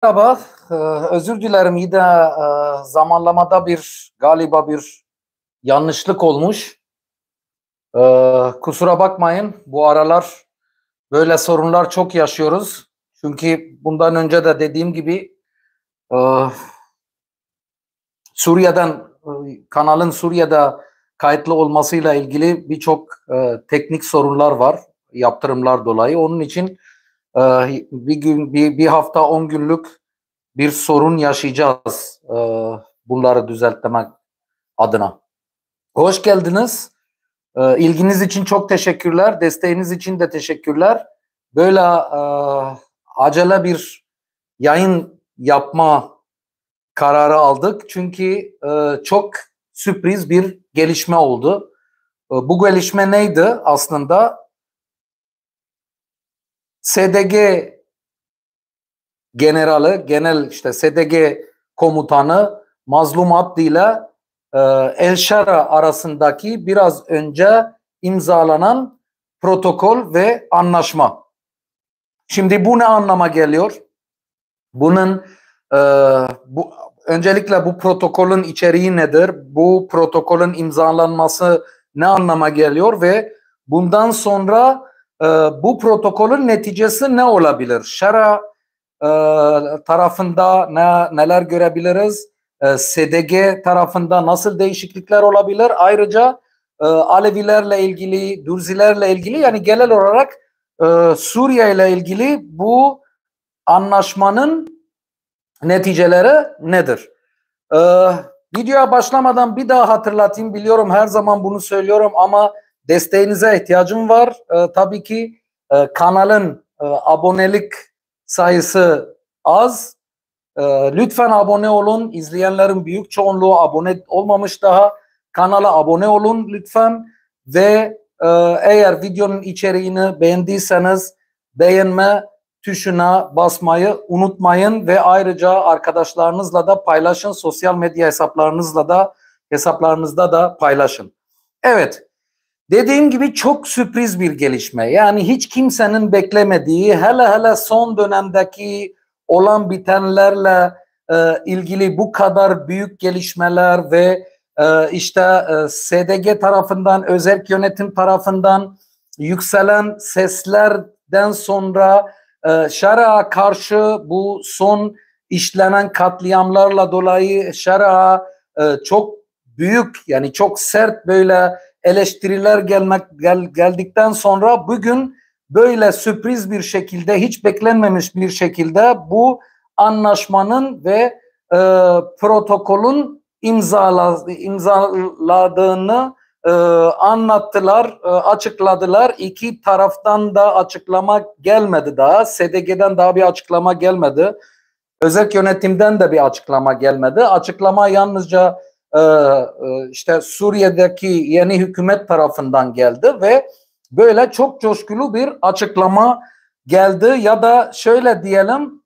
Merhaba, özür dilerim yine zamanlamada galiba bir yanlışlık olmuş. Kusura bakmayın, bu aralar böyle sorunlar çok yaşıyoruz. Çünkü bundan önce de dediğim gibi e, kanalın Suriye'de kayıtlı olmasıyla ilgili birçok teknik sorunlar var, yaptırımlar dolayı. Onun için e, bir hafta 10 günlük bir sorun yaşayacağız bunları düzeltmek adına. Hoş geldiniz. İlginiz için çok teşekkürler. Desteğiniz için de teşekkürler. Böyle acele bir yayın yapma kararı aldık. Çünkü çok sürpriz bir gelişme oldu. Bu gelişme neydi aslında? SDG SDG komutanı Mazlum Abdi ile El Şara arasındaki biraz önce imzalanan protokol ve anlaşma. Şimdi bu ne anlama geliyor? Bunun öncelikle bu protokolün içeriği nedir? Bu protokolün imzalanması ne anlama geliyor ve bundan sonra bu protokolün neticesi ne olabilir? Şara tarafında neler görebiliriz? SDG tarafında nasıl değişiklikler olabilir? Ayrıca Alevilerle ilgili, Dürzilerle ilgili, yani genel olarak Suriye ile ilgili bu anlaşmanın neticeleri nedir? Videoya başlamadan bir daha hatırlatayım. Biliyorum her zaman bunu söylüyorum ama desteğinize ihtiyacım var. Tabii ki kanalın abonelik sayısı az. Lütfen abone olun. İzleyenlerin büyük çoğunluğu abone olmamış daha. Kanala abone olun lütfen. Ve eğer videonun içeriğini beğendiyseniz beğenme tuşuna basmayı unutmayın ve ayrıca arkadaşlarınızla da paylaşın. Sosyal medya hesaplarınızda da paylaşın. Evet. Dediğim gibi çok sürpriz bir gelişme. Yani hiç kimsenin beklemediği, hele son dönemdeki olan bitenlerle ilgili bu kadar büyük gelişmeler ve SDG tarafından, özerk yönetim tarafından yükselen seslerden sonra Şarak'a karşı bu son işlenen katliamlarla dolayı Şarak'a çok büyük, yani çok sert böyle eleştiriler geldikten sonra bugün böyle sürpriz bir şekilde, hiç beklenmemiş bir şekilde bu anlaşmanın ve protokolün imzaladığını anlattılar, açıkladılar. İki taraftan da açıklama gelmedi daha. SDG'den daha bir açıklama gelmedi. Özerk yönetimden de bir açıklama gelmedi. Açıklama yalnızca Suriye'deki yeni hükümet tarafından geldi ve böyle çok coşkulu bir açıklama geldi. Ya da şöyle diyelim,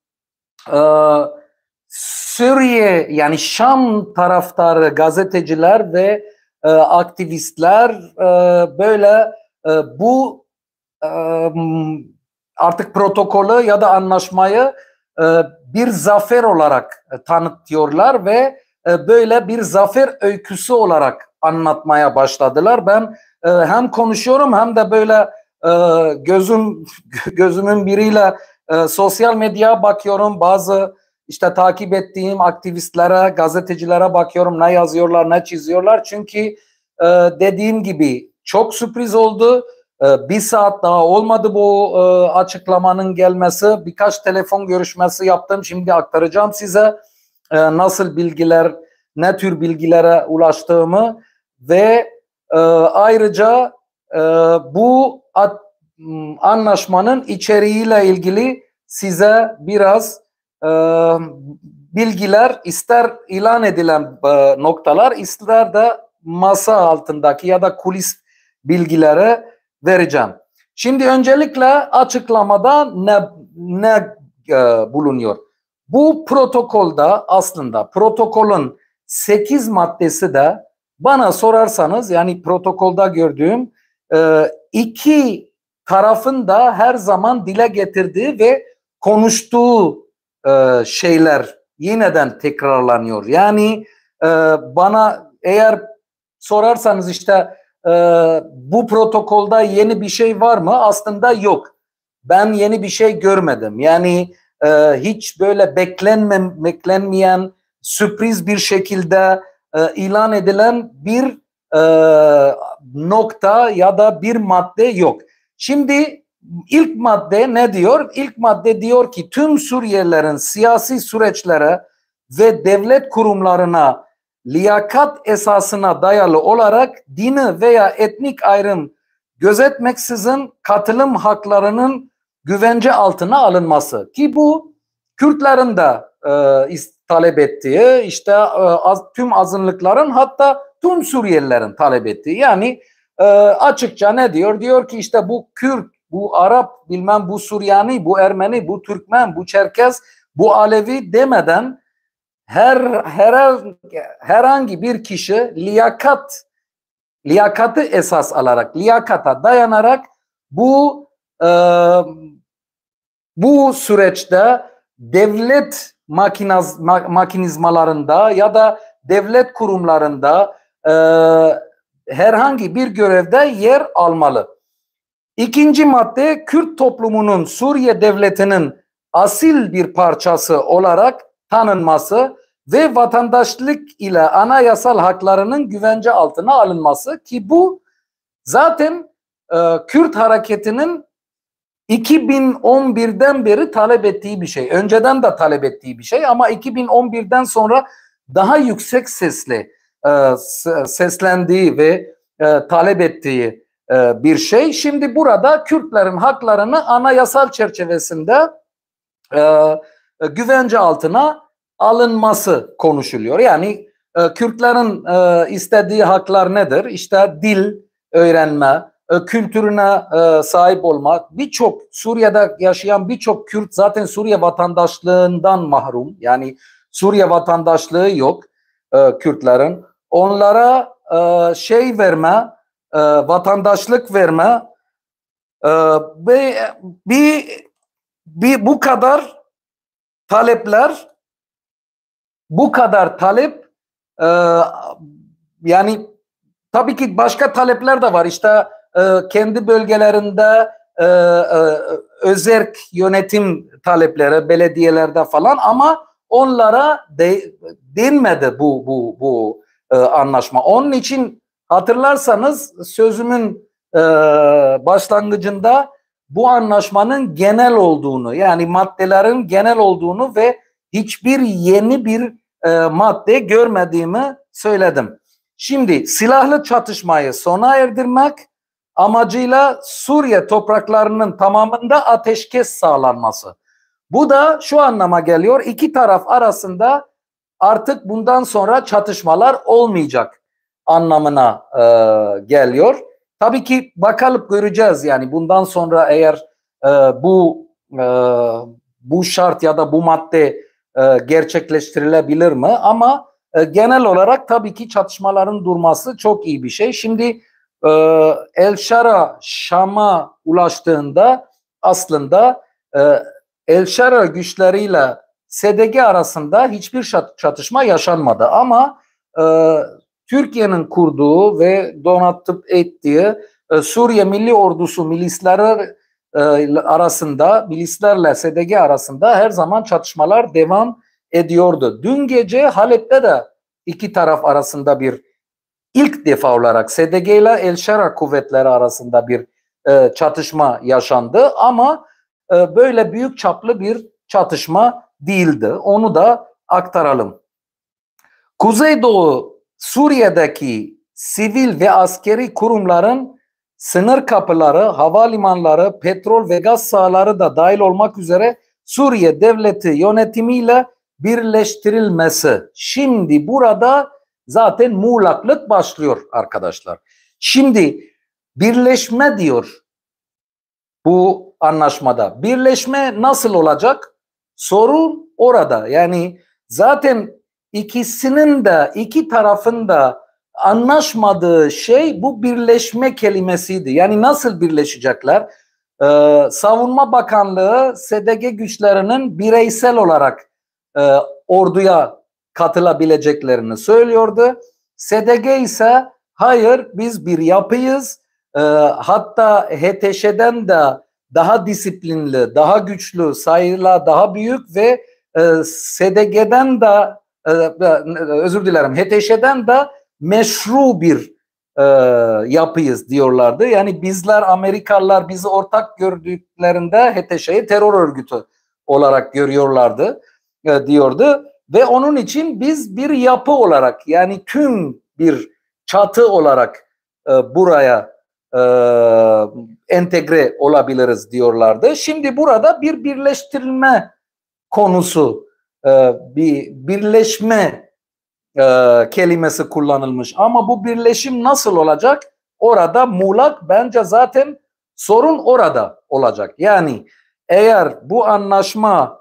Suriye, yani Şam taraftarı gazeteciler ve aktivistler böyle bu artık protokolü ya da anlaşmayı bir zafer olarak tanıtıyorlar ve böyle bir zafer öyküsü olarak anlatmaya başladılar. Ben hem konuşuyorum hem de böyle gözümün biriyle sosyal medyaya bakıyorum. Bazı takip ettiğim aktivistlere, gazetecilere bakıyorum, ne yazıyorlar, ne çiziyorlar. Çünkü dediğim gibi çok sürpriz oldu. Bir saat daha olmadı bu açıklamanın gelmesi. Birkaç telefon görüşmesi yaptım. Şimdi aktaracağım size nasıl bilgiler, ne tür bilgilere ulaştığımı ve ayrıca bu anlaşmanın içeriğiyle ilgili size biraz bilgiler, ister ilan edilen noktalar, ister de masa altındaki ya da kulis bilgileri vereceğim. Şimdi öncelikle açıklamada ne bulunuyor? Bu protokolda, aslında protokolün 8 maddesi de bana sorarsanız, yani protokolda gördüğüm iki tarafın da her zaman dile getirdiği ve konuştuğu şeyler yeniden tekrarlanıyor. Yani bana eğer sorarsanız işte bu protokolda yeni bir şey var mı? Aslında yok. Ben yeni bir şey görmedim. Yani hiç böyle beklenmeyen sürpriz bir şekilde ilan edilen bir nokta ya da bir madde yok. Şimdi ilk madde ne diyor? İlk madde diyor ki tüm Suriyelilerin siyasi süreçlere ve devlet kurumlarına liyakat esasına dayalı olarak dini veya etnik ayrım gözetmeksizin katılım haklarının güvence altına alınması, ki bu Kürtlerin de talep ettiği, işte tüm azınlıkların, hatta tüm Suriyelilerin talep ettiği. Yani açıkça ne diyor? Diyor ki işte bu Kürt, bu Arap, bilmem bu Süryani, bu Ermeni, bu Türkmen, bu Çerkez, bu Alevi demeden herhangi bir kişi liyakatı esas alarak, liyakata dayanarak bu süreçte devlet makinizmalarında ya da devlet kurumlarında herhangi bir görevde yer almalı. İkinci madde, Kürt toplumunun Suriye devletinin asil bir parçası olarak tanınması ve vatandaşlık ile anayasal haklarının güvence altına alınması, ki bu zaten Kürt hareketinin 2011'den beri talep ettiği bir şey. Önceden de talep ettiği bir şey ama 2011'den sonra daha yüksek sesle seslendiği ve talep ettiği bir şey. Şimdi burada Kürtlerin haklarını anayasal çerçevesinde güvence altına alınması konuşuluyor. Yani Kürtlerin istediği haklar nedir? İşte dil öğrenme, kültürüne sahip olma. Birçok Suriye'de yaşayan birçok Kürt zaten Suriye vatandaşlığından mahrum. Yani Suriye vatandaşlığı yok Kürtlerin. Onlara şey verme, vatandaşlık verme ve bu kadar talepler, bu kadar talep, yani tabii ki başka talepler de var. İşte kendi bölgelerinde özerk yönetim talepleri belediyelerde falan, ama onlara denmedi bu anlaşma. Onun için hatırlarsanız sözümün başlangıcında bu anlaşmanın genel olduğunu, yani maddelerin genel olduğunu ve hiçbir yeni bir madde görmediğimi söyledim. Şimdi silahlı çatışmayı sona erdirmek amacıyla Suriye topraklarının tamamında ateşkes sağlanması. Bu da şu anlama geliyor: iki taraf arasında artık bundan sonra çatışmalar olmayacak anlamına geliyor. Tabii ki bakalım, göreceğiz yani bundan sonra eğer bu şart ya da bu madde gerçekleştirilebilir mi? Ama genel olarak tabii ki çatışmaların durması çok iyi bir şey. Şimdi El Şara Şam'a ulaştığında aslında El Şara güçleriyle SDG arasında hiçbir çatışma yaşanmadı. Ama Türkiye'nin kurduğu ve donatıp ettiği Suriye Milli Ordusu milisleri arasında, milislerle SDG arasında her zaman çatışmalar devam ediyordu. Dün gece Halep'te de iki taraf arasında ilk defa olarak SDG ile El Şara kuvvetleri arasında bir çatışma yaşandı, ama böyle büyük çaplı bir çatışma değildi. Onu da aktaralım. Kuzeydoğu Suriye'deki sivil ve askeri kurumların sınır kapıları, havalimanları, petrol ve gaz sahaları da dahil olmak üzere Suriye devleti yönetimiyle birleştirilmesi. Şimdi burada zaten muğlaklık başlıyor arkadaşlar. Şimdi birleşme diyor bu anlaşmada. Birleşme nasıl olacak? Sorun orada. Yani zaten iki tarafın da anlaşmadığı şey bu birleşme kelimesiydi. Yani nasıl birleşecekler? Savunma Bakanlığı SDG güçlerinin bireysel olarak orduya katılabileceklerini söylüyordu. SDG ise hayır, biz bir yapıyız. Hatta HTŞ'den de daha disiplinli, daha güçlü, sayıyla daha büyük ve SDG'den de özür dilerim, HTŞ'den de meşru bir yapıyız diyorlardı. Yani bizler, Amerikalılar bizi ortak gördüklerinde HTŞ'yi terör örgütü olarak görüyorlardı diyordu. Ve onun için biz bir yapı olarak, yani tüm bir çatı olarak buraya entegre olabiliriz diyorlardı. Şimdi burada bir birleştirilme konusu, bir birleşme kelimesi kullanılmış. Ama bu birleşim nasıl olacak? Orada muğlak, bence zaten sorun orada olacak. Yani eğer bu anlaşma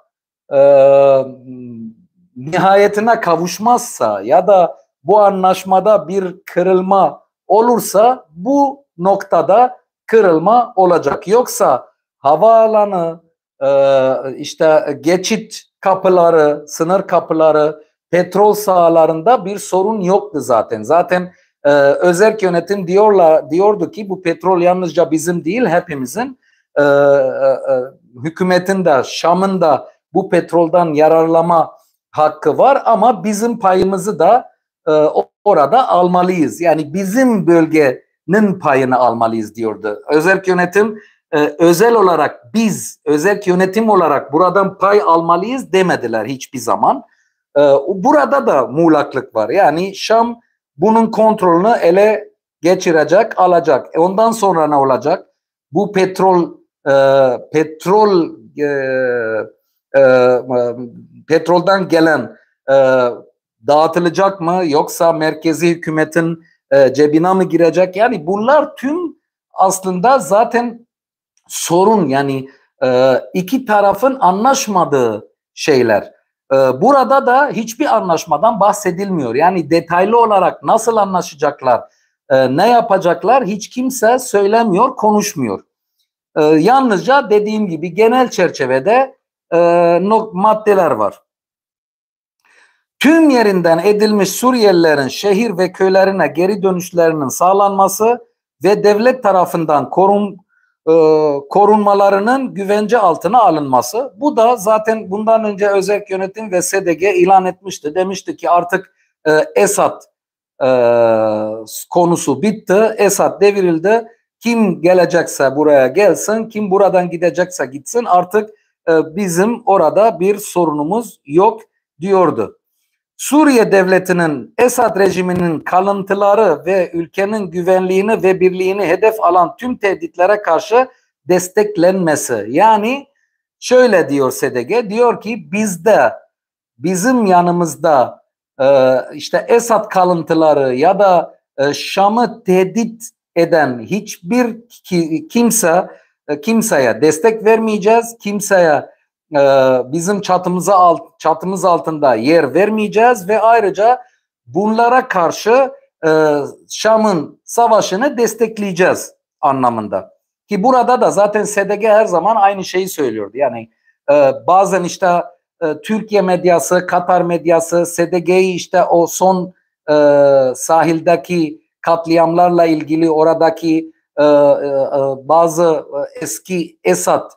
nihayetine kavuşmazsa ya da bu anlaşmada bir kırılma olursa bu noktada kırılma olacak. Yoksa havaalanı, işte geçit kapıları, sınır kapıları, petrol sahalarında bir sorun yoktu zaten. Zaten özerk yönetim diyordu ki bu petrol yalnızca bizim değil, hepimizin, hükümetin de, Şam'ın da bu petroldan yararlama hakkı var ama bizim payımızı da orada almalıyız. Yani bizim bölgenin payını almalıyız diyordu. Özerk yönetim özel olarak, biz özerk yönetim olarak buradan pay almalıyız demediler hiçbir zaman. Burada da muğlaklık var. Yani Şam bunun kontrolünü ele geçirecek, alacak. Ondan sonra ne olacak? Bu petroldan gelen dağıtılacak mı, yoksa merkezi hükümetin cebine mi girecek? Yani bunlar tüm aslında zaten sorun, yani iki tarafın anlaşmadığı şeyler. Burada da hiçbir anlaşmadan bahsedilmiyor. Yani detaylı olarak nasıl anlaşacaklar, ne yapacaklar hiç kimse söylemiyor, konuşmuyor. Yalnızca dediğim gibi genel çerçevede maddeler var. Tüm yerinden edilmiş Suriyelilerin şehir ve köylerine geri dönüşlerinin sağlanması ve devlet tarafından korunmalarının güvence altına alınması. Bu da zaten bundan önce özerk yönetim ve SDG ilan etmişti. Demişti ki artık Esad konusu bitti. Esad devrildi. Kim gelecekse buraya gelsin, kim buradan gidecekse gitsin. Artık bizim orada bir sorunumuz yok diyordu. Suriye devletinin Esad rejiminin kalıntıları ve ülkenin güvenliğini ve birliğini hedef alan tüm tehditlere karşı desteklenmesi. Yani şöyle diyor SDG, diyor ki bizim yanımızda işte Esad kalıntıları ya da Şam'ı tehdit eden hiçbir kimseye destek vermeyeceğiz. Kimseye bizim çatımız altında yer vermeyeceğiz ve ayrıca bunlara karşı Şam'ın savaşını destekleyeceğiz anlamında. Ki burada da zaten SDG her zaman aynı şeyi söylüyordu. Yani bazen işte Türkiye medyası, Katar medyası SDG'yi işte o son sahildeki katliamlarla ilgili oradaki bazı eski Esad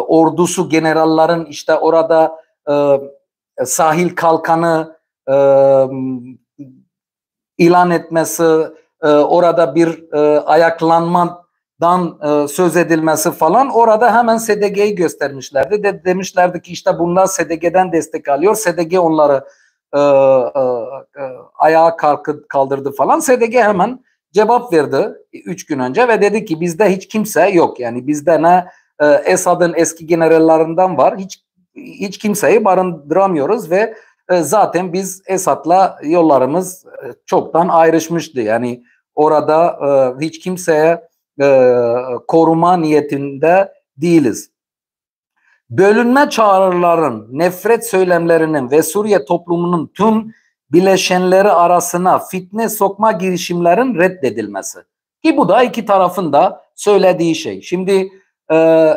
ordusu generallerin işte orada sahil kalkanı ilan etmesi, orada bir ayaklanmadan söz edilmesi falan, orada hemen SDG'yi göstermişlerdi. Demişlerdi ki işte bunlar SDG'den destek alıyor. SDG onları ayağa kaldırdı falan. SDG hemen cevap verdi 3 gün önce ve dedi ki bizde hiç kimse yok. Yani bizde ne Esad'ın eski generallerinden var. Hiç kimseyi barındıramıyoruz ve zaten biz Esad'la yollarımız çoktan ayrışmıştı. Yani orada hiç kimseye koruma niyetinde değiliz. Bölünme çağrıların, nefret söylemlerinin ve Suriye toplumunun tüm bileşenleri arasına fitne sokma girişimlerin reddedilmesi. Ki bu da iki tarafın da söylediği şey. Şimdi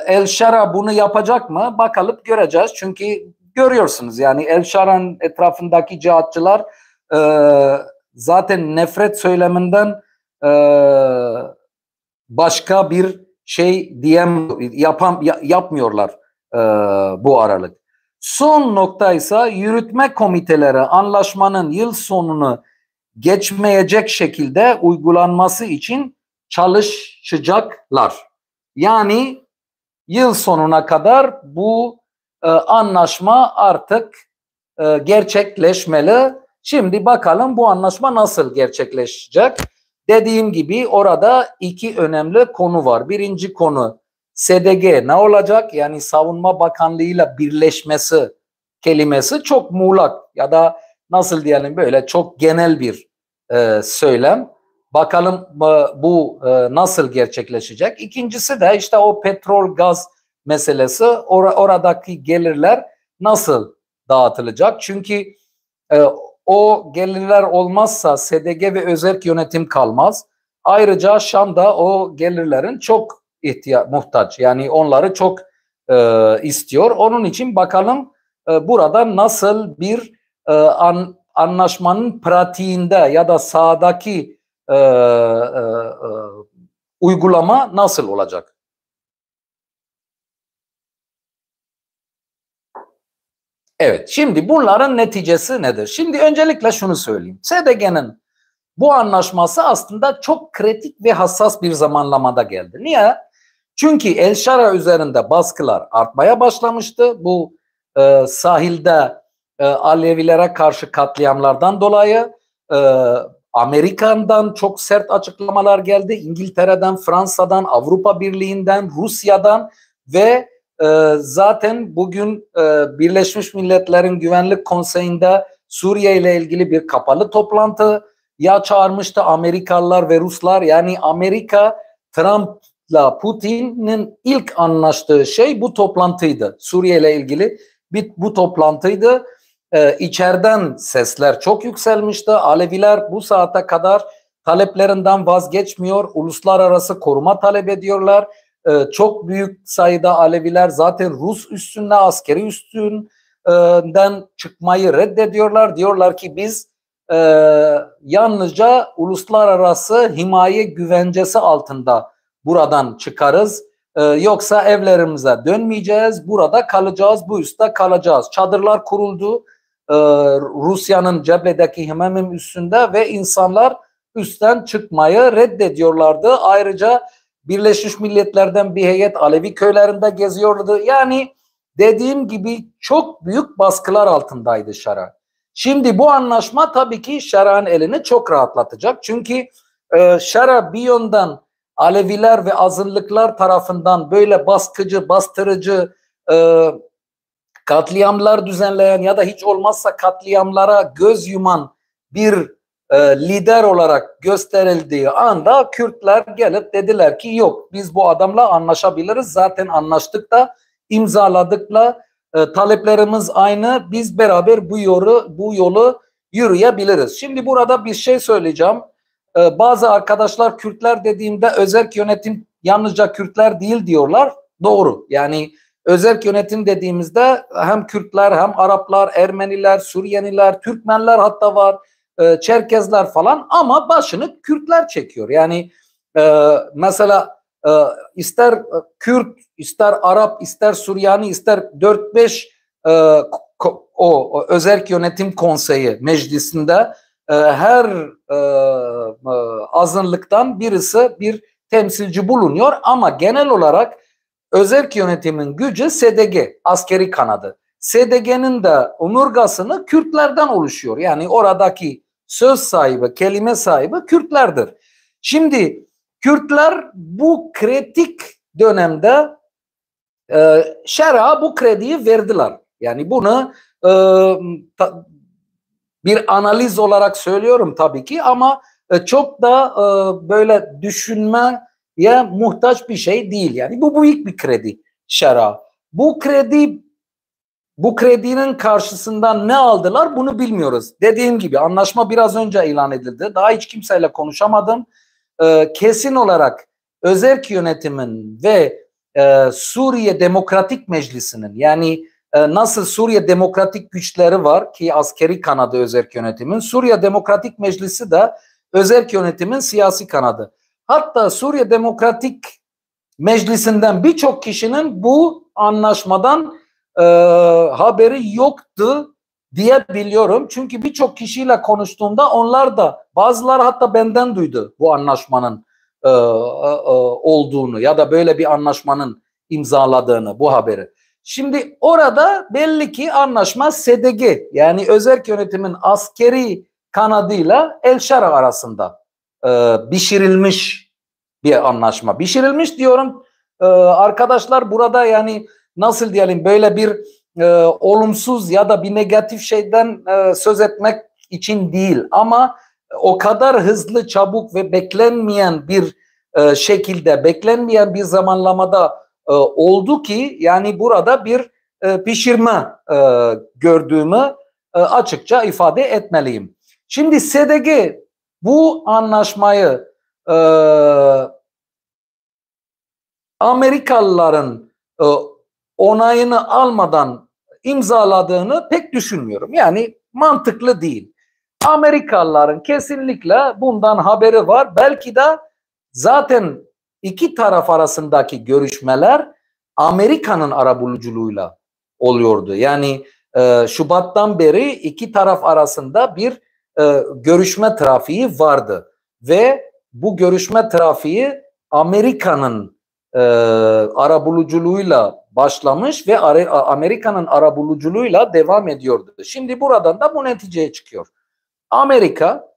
El Şara bunu yapacak mı? Bakalım göreceğiz. Çünkü görüyorsunuz yani El Şara'nın etrafındaki cihatçılar zaten nefret söyleminden başka bir şey yapmıyorlar bu aralık. Son nokta ise yürütme komiteleri anlaşmanın yıl sonunu geçmeyecek şekilde uygulanması için çalışacaklar. Yani yıl sonuna kadar bu anlaşma artık gerçekleşmeli. Şimdi bakalım bu anlaşma nasıl gerçekleşecek? Dediğim gibi orada iki önemli konu var. Birinci konu SDG ne olacak? Yani Savunma Bakanlığı ile birleşmesi kelimesi çok muğlak ya da nasıl diyelim böyle çok genel bir söylem. Bakalım bu nasıl gerçekleşecek? İkincisi de işte o petrol gaz meselesi, oradaki gelirler nasıl dağıtılacak? Çünkü o gelirler olmazsa SDG ve özerk yönetim kalmaz. Ayrıca Şam'da o gelirlerin çok muhtaç. Yani onları çok istiyor. Onun için bakalım burada nasıl bir anlaşmanın pratiğinde ya da sahadaki uygulama nasıl olacak? Evet, şimdi bunların neticesi nedir? Şimdi öncelikle şunu söyleyeyim. SDG'nin bu anlaşması aslında çok kritik ve hassas bir zamanlamada geldi. Niye? Çünkü El Şara üzerinde baskılar artmaya başlamıştı. Bu sahilde Alevilere karşı katliamlardan dolayı Amerika'dan çok sert açıklamalar geldi. İngiltere'den, Fransa'dan, Avrupa Birliği'nden, Rusya'dan ve zaten bugün Birleşmiş Milletler'in Güvenlik Konseyi'nde Suriye ile ilgili bir kapalı toplantı çağırmıştı Amerikalılar ve Ruslar. Yani Amerika Trump'la Putin'in ilk anlaştığı şey bu toplantıydı. Suriye ile ilgili bu toplantıydı. İçeriden sesler çok yükselmişti. Aleviler bu saate kadar taleplerinden vazgeçmiyor. Uluslararası koruma talep ediyorlar. Çok büyük sayıda Aleviler zaten Rus üstünde, askeri üstünden çıkmayı reddediyorlar. Diyorlar ki biz yalnızca uluslararası himaye güvencesi altında buradan çıkarız. Yoksa evlerimize dönmeyeceğiz. Burada kalacağız, bu üstte kalacağız. Çadırlar kuruldu. Rusya'nın Cebre'deki Himamim üstünde ve insanlar üstten çıkmayı reddediyorlardı. Ayrıca Birleşmiş Milletler'den bir heyet Alevi köylerinde geziyordu. Yani dediğim gibi çok büyük baskılar altındaydı Şara. Şimdi bu anlaşma tabii ki Şara'nın elini çok rahatlatacak. Çünkü Şara bir yönden Aleviler ve azınlıklar tarafından böyle baskıcı, bastırıcı katliamlar düzenleyen ya da hiç olmazsa katliamlara göz yuman bir lider olarak gösterildiği anda Kürtler gelip dediler ki yok biz bu adamla anlaşabiliriz. Zaten anlaştık da imzaladık da taleplerimiz aynı. Biz beraber bu yolu yürüyebiliriz. Şimdi burada bir şey söyleyeceğim. Bazı arkadaşlar Kürtler dediğimde özerk yönetim yalnızca Kürtler değil diyorlar. Doğru. Yani özerk yönetim dediğimizde hem Kürtler hem Araplar, Ermeniler, Suriyeliler, Türkmenler hatta var. Çerkezler falan ama başını Kürtler çekiyor. Yani mesela ister Kürt, ister Arap, ister Suryani, ister 4-5 o özerk yönetim konseyi meclisinde her azınlıktan birisi bir temsilci bulunuyor ama genel olarak özerk yönetimin gücü SDG, askeri kanadı. SDG'nin de omurgasını Kürtlerden oluşuyor. Yani oradaki söz sahibi, kelime sahibi Kürtlerdir. Şimdi Kürtler bu kritik dönemde Şer'a bu krediyi verdiler. Yani bunu bir analiz olarak söylüyorum tabii ki ama çok da böyle düşünmeye muhtaç bir şey değil. Yani bu büyük bir kredi Şer'a. Bu kredinin karşısından ne aldılar bunu bilmiyoruz. Dediğim gibi anlaşma biraz önce ilan edildi. Daha hiç kimseyle konuşamadım. Kesin olarak özerk yönetimin ve Suriye Demokratik Meclisi'nin, yani nasıl Suriye Demokratik Güçleri var ki askeri kanadı özerk yönetimin, Suriye Demokratik Meclisi de özerk yönetimin siyasi kanadı. Hatta Suriye Demokratik Meclisi'nden birçok kişinin bu anlaşmadan haberi yoktu diye biliyorum. Çünkü birçok kişiyle konuştuğumda onlar da, bazıları hatta benden duydu bu anlaşmanın olduğunu ya da böyle bir anlaşmanın imzaladığını, bu haberi. Şimdi orada belli ki anlaşma SDG, yani özerk yönetimin askeri kanadıyla El-Şara arasında pişirilmiş bir anlaşma. Pişirilmiş diyorum arkadaşlar, burada yani nasıl diyelim, böyle bir olumsuz ya da bir negatif şeyden söz etmek için değil, ama o kadar hızlı, çabuk ve beklenmeyen bir şekilde, beklenmeyen bir zamanlamada oldu ki yani burada bir pişirme gördüğümü açıkça ifade etmeliyim. Şimdi SDG bu anlaşmayı Amerikalıların onayını almadan imzaladığını pek düşünmüyorum. Yani mantıklı değil. Amerikalıların kesinlikle bundan haberi var. Belki de zaten iki taraf arasındaki görüşmeler Amerika'nın arabuluculuğuyla oluyordu. Yani Şubat'tan beri iki taraf arasında bir görüşme trafiği vardı. Ve bu görüşme trafiği Amerika'nın arabuluculuğuyla başlamış ve Amerika'nın arabuluculuğuyla devam ediyordu. Şimdi buradan da bu neticeye çıkıyor. Amerika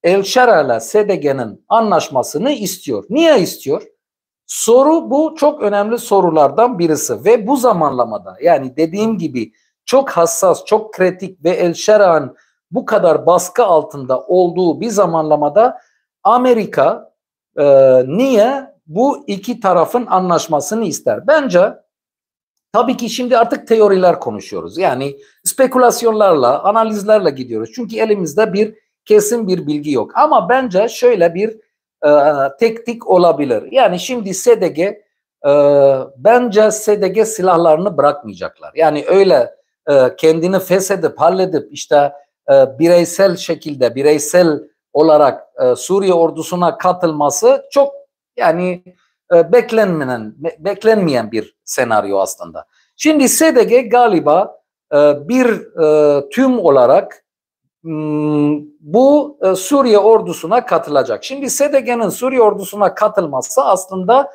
El-Şara ile SDG'nin anlaşmasını istiyor. Niye istiyor? Soru bu, çok önemli sorulardan birisi ve bu zamanlamada, yani dediğim gibi çok hassas, çok kritik ve El-Şara'nın bu kadar baskı altında olduğu bir zamanlamada Amerika niye bu iki tarafın anlaşmasını ister? Bence tabii ki şimdi artık teoriler konuşuyoruz. Yani spekülasyonlarla, analizlerle gidiyoruz. Çünkü elimizde bir kesin bir bilgi yok. Ama bence şöyle bir teknik olabilir. Yani şimdi SDG, bence SDG silahlarını bırakmayacaklar. Yani öyle kendini feshedip, halledip işte bireysel şekilde, bireysel olarak Suriye ordusuna katılması çok yani beklenmeyen bir senaryo aslında. Şimdi SDG galiba bir tüm olarak bu Suriye ordusuna katılacak. Şimdi SDG'nin Suriye ordusuna katılması aslında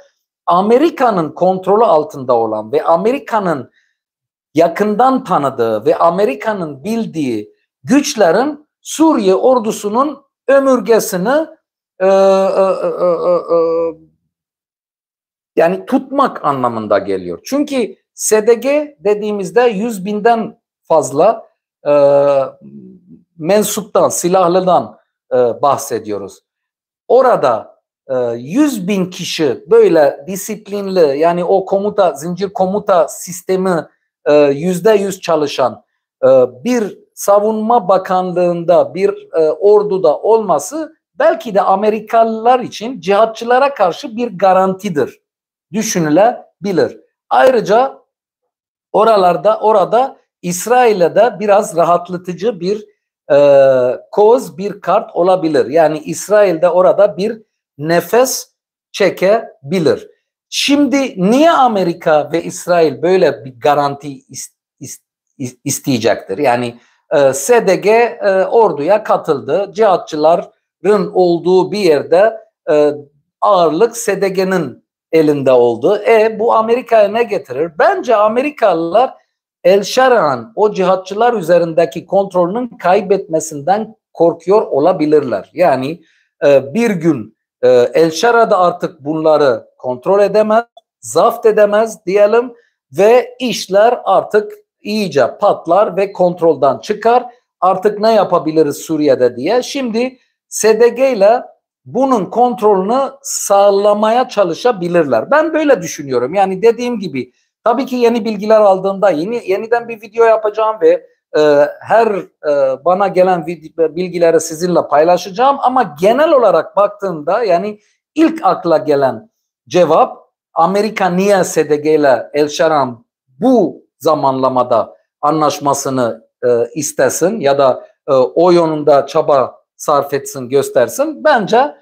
Amerika'nın kontrolü altında olan ve Amerika'nın yakından tanıdığı ve Amerika'nın bildiği güçlerin Suriye ordusunun ömürgesini yani tutmak anlamında geliyor. Çünkü SDG dediğimizde 100.000'den fazla mensuptan, silahlıdan bahsediyoruz. Orada 100.000 kişi böyle disiplinli, yani o komuta, zincir komuta sistemi %100 çalışan bir savunma bakanlığında bir orduda olması belki de Amerikalılar için cihatçılara karşı bir garantidir düşünülebilir. Ayrıca orada İsrail'e de biraz rahatlatıcı bir koz, bir kart olabilir. Yani İsrail'de orada bir nefes çekebilir. Şimdi niye Amerika ve İsrail böyle bir garanti isteyecektir? Yani SDG orduya katıldı. Cihatçıların olduğu bir yerde ağırlık SDG'nin elinde oldu. Bu Amerika'ya ne getirir? Bence Amerikalılar El-Şara'nın o cihatçılar üzerindeki kontrolünün kaybetmesinden korkuyor olabilirler. Yani bir gün El-Şara da artık bunları kontrol edemez, zapt edemez diyelim ve işler artık iyice patlar ve kontrolden çıkar. Artık ne yapabiliriz Suriye'de diye. Şimdi SDG ile bunun kontrolünü sağlamaya çalışabilirler. Ben böyle düşünüyorum. Yani dediğim gibi tabii ki yeni bilgiler aldığımda yeniden bir video yapacağım ve her bana gelen bilgileri sizinle paylaşacağım. Ama genel olarak baktığımda yani ilk akla gelen cevap Amerika niye SDG ile El Sharam bu zamanlamada anlaşmasını istesin ya da o yönünde çaba sarf etsin, göstersin? Bence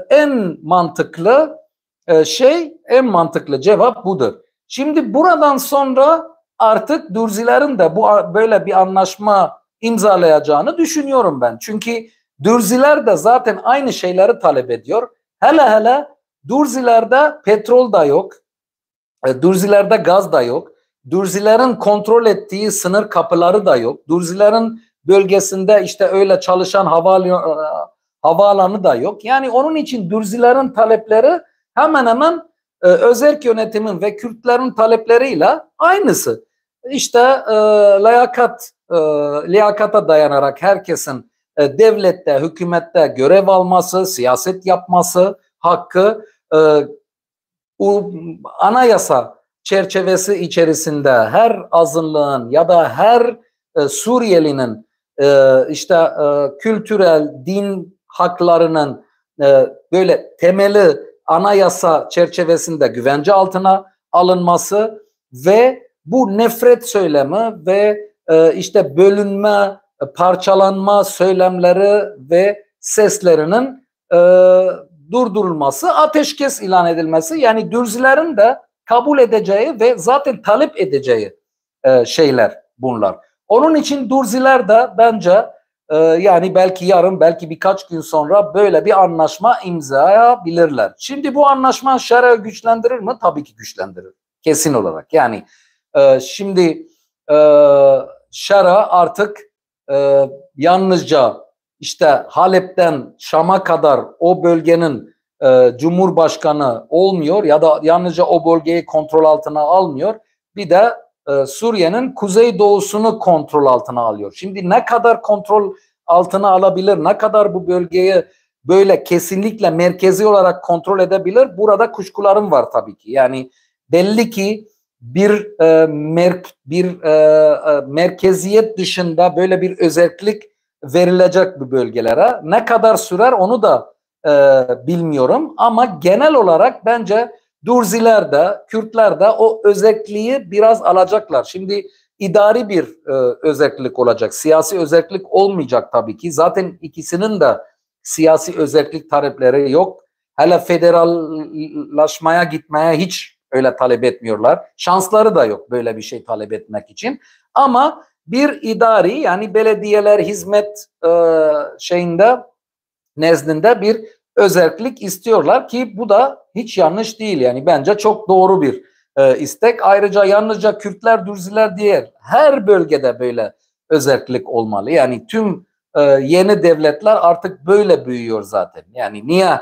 en mantıklı en mantıklı cevap budur. Şimdi buradan sonra artık Dürzilerin de böyle bir anlaşma imzalayacağını düşünüyorum ben. Çünkü Dürziler de zaten aynı şeyleri talep ediyor. Hele Dürzilerde petrol da yok. Dürzilerde gaz da yok. Dürzilerin kontrol ettiği sınır kapıları da yok. Dürzilerin bölgesinde işte öyle çalışan havaalanı da yok. Yani onun için Dürzilerin talepleri hemen hemen özerk yönetimin ve Kürtlerin talepleriyle aynısı. İşte liyakata dayanarak herkesin devlette, hükümette görev alması, siyaset yapması hakkı, anayasa çerçevesi içerisinde her azınlığın ya da her Suriyelinin kültürel din haklarının böyle temeli anayasa çerçevesinde güvence altına alınması ve bu nefret söylemi ve bölünme, parçalanma söylemleri ve seslerinin durdurulması, ateşkes ilan edilmesi, yani Dürzilerin de kabul edeceği ve zaten talep edeceği şeyler bunlar. Onun için Dürziler de bence yani belki yarın, belki birkaç gün sonra böyle bir anlaşma imzalayabilirler. Şimdi bu anlaşma Şera'yı güçlendirir mi? Tabii ki güçlendirir. Kesin olarak. Yani şimdi Şera artık yalnızca Halep'ten Şam'a kadar o bölgenin cumhurbaşkanı olmuyor ya da yalnızca o bölgeyi kontrol altına almıyor. Bir de Suriye'nin kuzeydoğusunu kontrol altına alıyor. Şimdi ne kadar kontrol altına alabilir, ne kadar bu bölgeyi böyle kesinlikle merkezi olarak kontrol edebilir? Burada kuşkularım var tabii ki. Yani belli ki bir merkeziyet dışında böyle bir özellik verilecek bu bölgelere. Ne kadar sürer onu da bilmiyorum ama genel olarak bence Dürziler de, Kürtler de o özelliği biraz alacaklar. Şimdi idari bir özellik olacak. Siyasi özellik olmayacak tabii ki. Zaten ikisinin de siyasi özellik talepleri yok. Hele federallaşmaya gitmeye hiç öyle talep etmiyorlar. Şansları da yok böyle bir şey talep etmek için. Ama bir idari, yani belediyeler hizmet nezdinde bir özellik istiyorlar ki bu da hiç yanlış değil. Yani bence çok doğru bir istek. Ayrıca yalnızca Kürtler, Dürziler diye her bölgede böyle özellik olmalı. Yani tüm yeni devletler artık böyle büyüyor zaten. Yani niye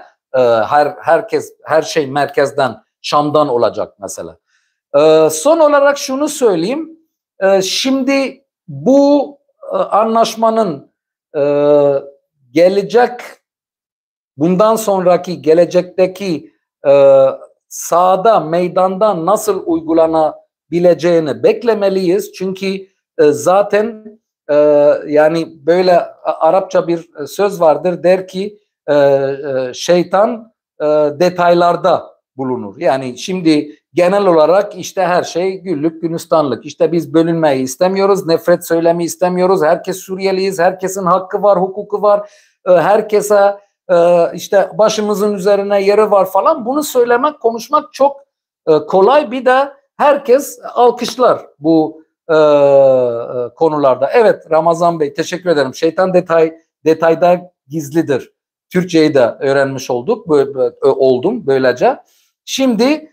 her şey merkezden, Şam'dan olacak mesela. Son olarak şunu söyleyeyim. Şimdi bu anlaşmanın bundan sonraki gelecekteki sahada, meydanda nasıl uygulanabileceğini beklemeliyiz. Çünkü zaten yani böyle Arapça bir söz vardır, der ki şeytan detaylarda bulunur. Yani şimdi genel olarak her şey güllük gülistanlık. Biz bölünmeyi istemiyoruz, nefret söylemi istemiyoruz. Herkes Suriyeliyiz, herkesin hakkı var, hukuku var. Herkese başımızın üzerine yeri var falan. Bunu söylemek, konuşmak çok kolay. Bir de herkes alkışlar bu konularda. Evet Ramazan Bey, teşekkür ederim. Şeytan detayda gizlidir. Türkçeyi de öğrenmiş oldum böylece. Şimdi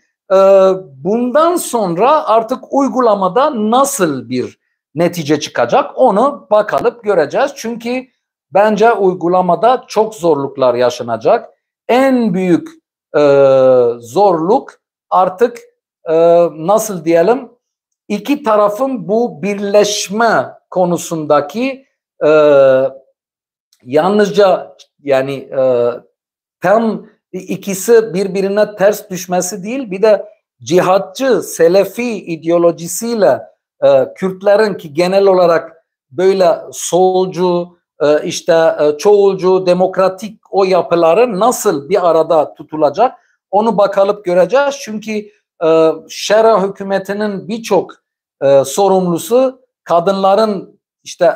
bundan sonra artık uygulamada nasıl bir netice çıkacak onu bakalım, göreceğiz. Çünkü bence uygulamada çok zorluklar yaşanacak. En büyük zorluk artık nasıl diyelim, iki tarafın bu birleşme konusundaki yalnızca yani tam ikisi birbirine ters düşmesi değil, bir de cihatçı, selefi ideolojisiyle Kürtlerin, ki genel olarak böyle solcu, çoğulcu, demokratik o yapıların nasıl bir arada tutulacak onu bakalım göreceğiz. Çünkü Şera hükümetinin birçok sorumlusu kadınların işte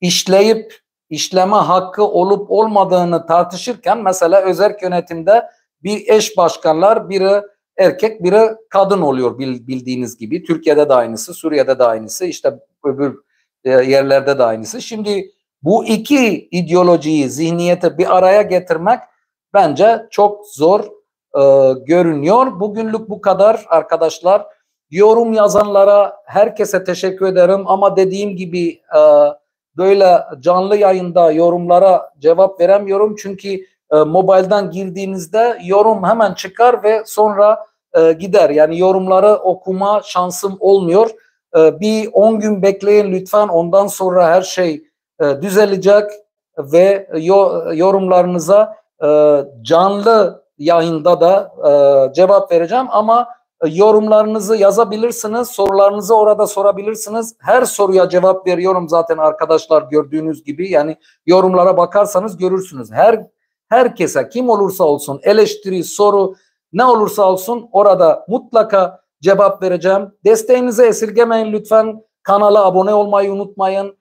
işleyip işleme hakkı olup olmadığını tartışırken mesela özerk yönetimde bir eş başkanlar, biri erkek biri kadın oluyor bildiğiniz gibi. Türkiye'de de aynısı, Suriye'de de aynısı, işte öbür yerlerde de aynısı. Şimdi bu iki ideolojiyi, zihniyeti bir araya getirmek bence çok zor görünüyor. Bugünlük bu kadar arkadaşlar. Yorum yazanlara herkese teşekkür ederim ama dediğim gibi böyle canlı yayında yorumlara cevap veremiyorum. Çünkü mobilden girdiğinizde yorum hemen çıkar ve sonra gider. Yani yorumları okuma şansım olmuyor. Bir 10 gün bekleyin lütfen. Ondan sonra her şey düzelecek ve yorumlarınıza canlı yayında da cevap vereceğim ama yorumlarınızı yazabilirsiniz, sorularınızı orada sorabilirsiniz. Her soruya cevap veriyorum zaten arkadaşlar, gördüğünüz gibi. Yani yorumlara bakarsanız görürsünüz. Herkese, kim olursa olsun, eleştiri, soru ne olursa olsun orada mutlaka cevap vereceğim. Desteğinizi esirgemeyin lütfen. Kanala abone olmayı unutmayın.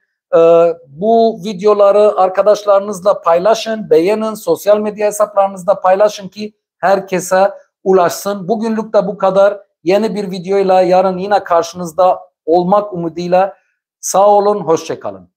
Bu videoları arkadaşlarınızla paylaşın, beğenin, sosyal medya hesaplarınızda paylaşın ki herkese ulaşsın. Bugünlük de bu kadar. Yeni bir videoyla yarın yine karşınızda olmak umuduyla sağ olun, hoşça kalın.